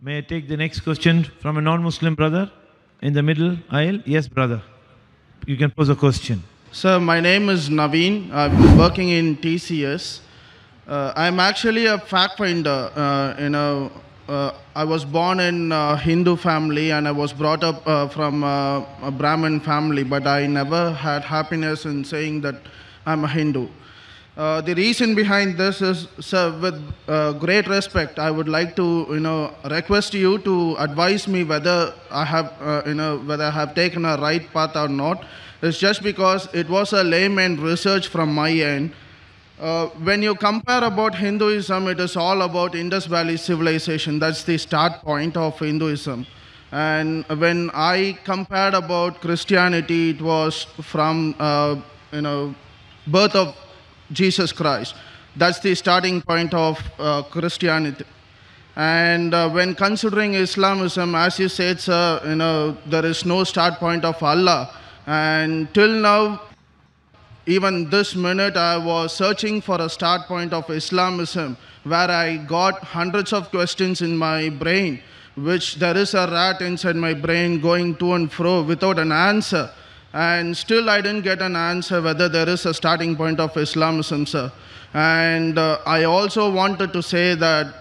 May I take the next question from a non-Muslim brother in the middle aisle? Yes, brother. You can pose a question. Sir, my name is Naveen. I've been working in TCS. I'm actually a fact finder. I was born in a Hindu family and I was brought up from a Brahmin family, but I never had happiness in saying that I'm a Hindu. The reason behind this is, sir, with great respect, I would like to, request you to advise me whether I have, whether I have taken a right path or not. It's just because it was a layman research from my end. When you compare about Hinduism, it is all about Indus Valley civilization. That's the start point of Hinduism. And when I compared about Christianity, it was from, birth of Jesus Christ. That's the starting point of Christianity. And when considering Islamism, as you said, sir, there is no start point of Allah. And till now, even this minute, I was searching for a start point of Islamism, where I got hundreds of questions in my brain, which there is a rat inside my brain going to and fro without an answer. And still I didn't get an answer whether there is a starting point of Islamism, sir. And I also wanted to say that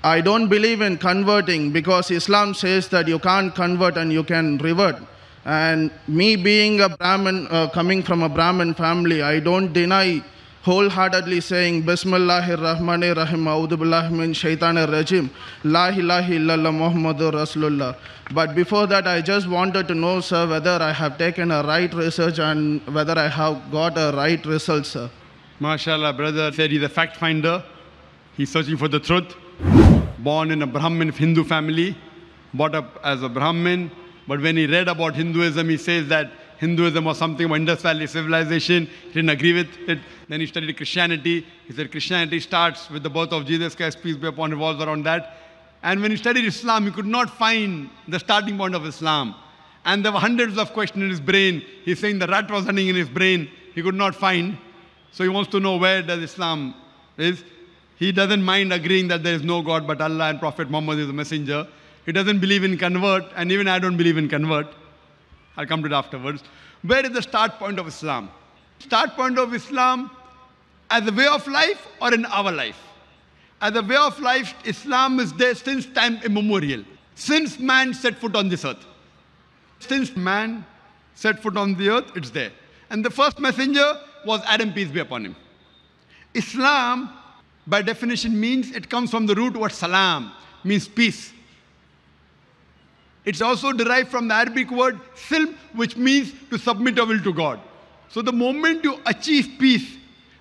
I don't believe in converting, because Islam says that you can't convert and you can revert. And me being a Brahmin, coming from a Brahmin family, I don't deny wholeheartedly saying Bismillahir Rahmanir Rahim, A'udhu Billahi Min Shaitanir Rajim, La ilaha illallah Muhammadur Rasulullah. But before that, I just wanted to know, sir, whether I have taken a right research and whether I have got a right result, sir. MashaAllah, brother said he's a fact finder. He's searching for the truth. Born in a Brahmin Hindu family, brought up as a Brahmin. But when he read about Hinduism, he says that Hinduism was something about Indus Valley civilization. He didn't agree with it. Then he studied Christianity. He said Christianity starts with the birth of Jesus Christ, peace be upon him, revolves around that. And when he studied Islam, he could not find the starting point of Islam. And there were hundreds of questions in his brain. He's saying the rat was running in his brain. He could not find. So he wants to know where does Islam is. He doesn't mind agreeing that there is no God but Allah and Prophet Muhammad is a messenger. He doesn't believe in convert, and even I don't believe in convert. I'll come to it afterwards. Where is the start point of Islam? Start point of Islam as a way of life or in our life? As a way of life, Islam is there since time immemorial. Since man set foot on this earth. Since man set foot on the earth, it's there. And the first messenger was Adam, peace be upon him. Islam, by definition, means, it comes from the root word salam, means peace. It's also derived from the Arabic word silm, which means to submit a will to God. So the moment you achieve peace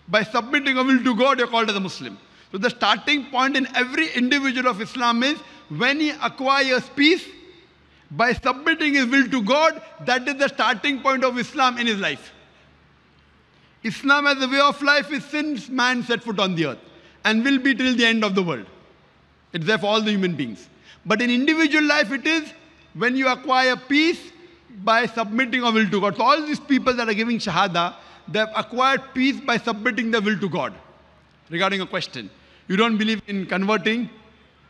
by submitting a will to God, you're called as a Muslim. So the starting point in every individual of Islam is when he acquires peace by submitting his will to God, that is the starting point of Islam in his life. Islam as a way of life is since man set foot on the earth and will be till the end of the world. It's there for all the human beings. But in individual life, it is when you acquire peace by submitting a will to God. So all these people that are giving Shahada, they have acquired peace by submitting their will to God. Regarding a question, you don't believe in converting,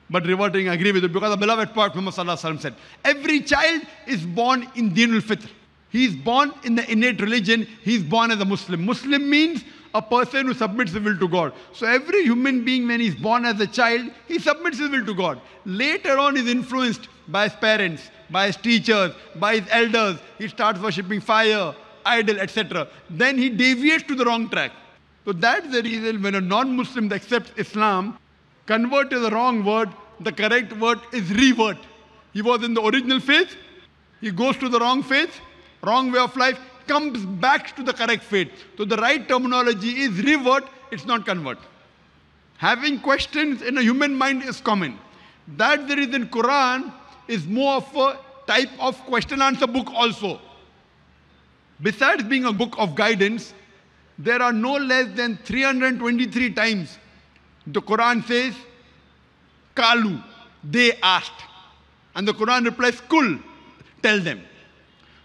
but reverting, I agree with it, because the beloved Prophet Muhammad Sallallahu Alaihi Wasallam said, every child is born in Deenul Fitr. He is born in the innate religion. He is born as a Muslim. Muslim means a person who submits his will to God. So every human being, when he is born as a child, he submits his will to God. Later on, he is influenced by his parents, by his teachers, by his elders. He starts worshipping fire, idol, etc. Then he deviates to the wrong track. So that's the reason when a non-Muslim accepts Islam, convert is the wrong word. The correct word is revert. He was in the original faith. He goes to the wrong faith, wrong way of life, comes back to the correct faith. So the right terminology is revert, it's not convert. Having questions in a human mind is common. That's the reason Quran is more of a type of question-answer book also. Besides being a book of guidance, there are no less than 323 times the Quran says, Kalu, they asked. And the Quran replies, Kul, tell them.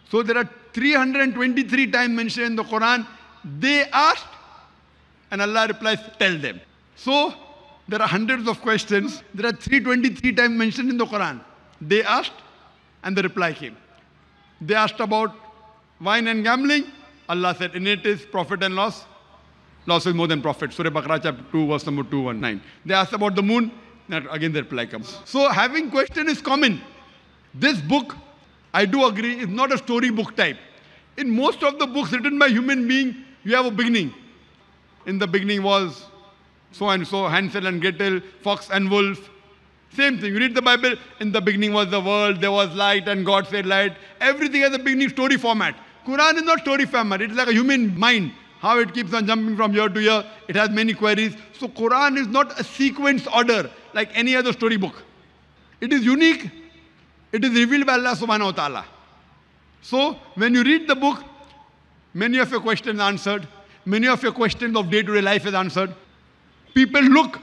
So there are 323 times mentioned in the Quran, they asked, and Allah replies, tell them. So There are hundreds of questions. There are 323 times mentioned in the Quran. They asked and the reply came. They asked about wine and gambling. Allah said, in it is profit and loss. Loss is more than profit. Surah Baqarah chapter 2 verse number 219. They asked about the moon. Again the reply comes. So having question is common. This book, I do agree, is not a story book type. In most of the books written by human beings, you have a beginning. In the beginning was so and so, Hansel and Gretel, fox and wolf. Same thing. You read the Bible, in the beginning was the world, there was light and God said light. Everything has a beginning story format. Quran is not story format. It's like a human mind. How it keeps on jumping from year to year. It has many queries. So Quran is not a sequence order like any other story book. It is unique. It is revealed by Allah subhanahu wa ta'ala. So when you read the book, many of your questions are answered. Many of your questions of day-to-day life is answered. People look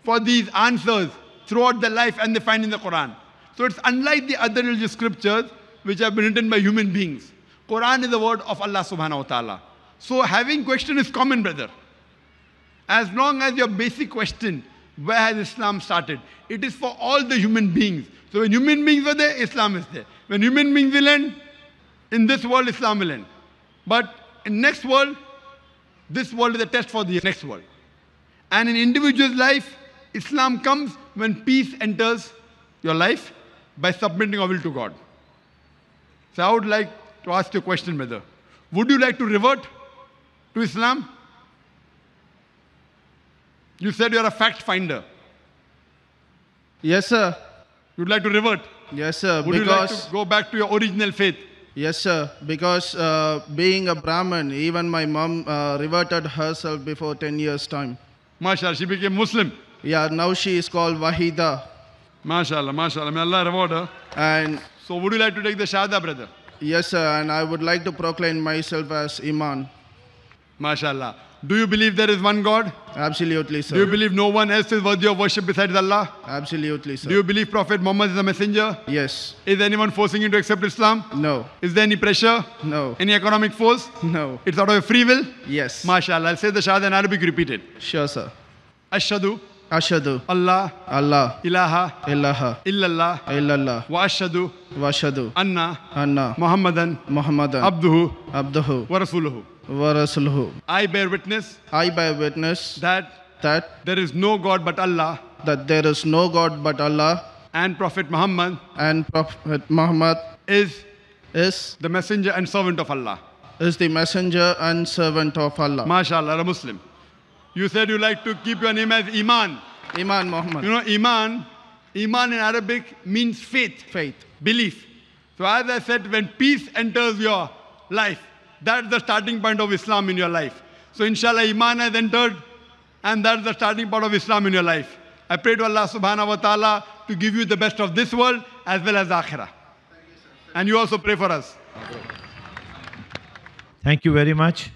for these answers throughout their life and they find in the Quran. So it's unlike the other religious scriptures which have been written by human beings. Quran is the word of Allah subhanahu wa ta'ala. So having question is common, brother. As long as your basic question, where has Islam started? It is for all the human beings. So when human beings were there, Islam is there. When human beings will end, in this world, Islam will end. But in next world, this world is a test for the next world. And in individual's life, Islam comes when peace enters your life by submitting your will to God. So I would like to ask you a question, brother. Would you like to revert to Islam? You said you are a fact finder. Yes, sir. You'd like to revert? Yes, sir. Would you like to go back to your original faith? Yes, sir. Because being a Brahmin, even my mom reverted herself before 10 years' time. MashaAllah, she became Muslim. Yeah, now she is called Wahida. MashaAllah, MashaAllah. May Allah reward her. And So would you like to take the Shahada, brother? yes, sir. And I would like to proclaim myself as Iman. MashaAllah. Do you believe there is one God? Absolutely, sir. Do you believe no one else is worthy of worship besides Allah? Absolutely, sir. Do you believe Prophet Muhammad is a messenger? Yes. Is anyone forcing you to accept Islam? No. Is there any pressure? No. Any economic force? No. It's out of your free will? Yes. MashaAllah. I'll say the Shahada in Arabic, repeat it. Sure, sir. Ashhadu Ashhadu Allah Allah ilaha ilaha illallah illallah wa ashhadu wa ashhadu anna anna Muhammadan Muhammadan abduhu abduhu wa rasuluhu. wa rasuluhu. I bear witness I bear witness that that there is no God but Allah there is no God but Allah, and Prophet Muhammad and Prophet Muhammad is is the messenger and servant of Allah. the messenger and servant of Allah. MashaAllah, a Muslim. You said you like to keep your name as Iman. Iman Muhammad. You know, Iman in Arabic means faith, Faith. belief. So as I said, when peace enters your life, that's the starting point of Islam in your life. So inshallah, Iman has entered, and that's the starting point of Islam in your life. I pray to Allah subhanahu wa ta'ala to give you the best of this world as well as Akhirah. And you also pray for us. Thank you very much.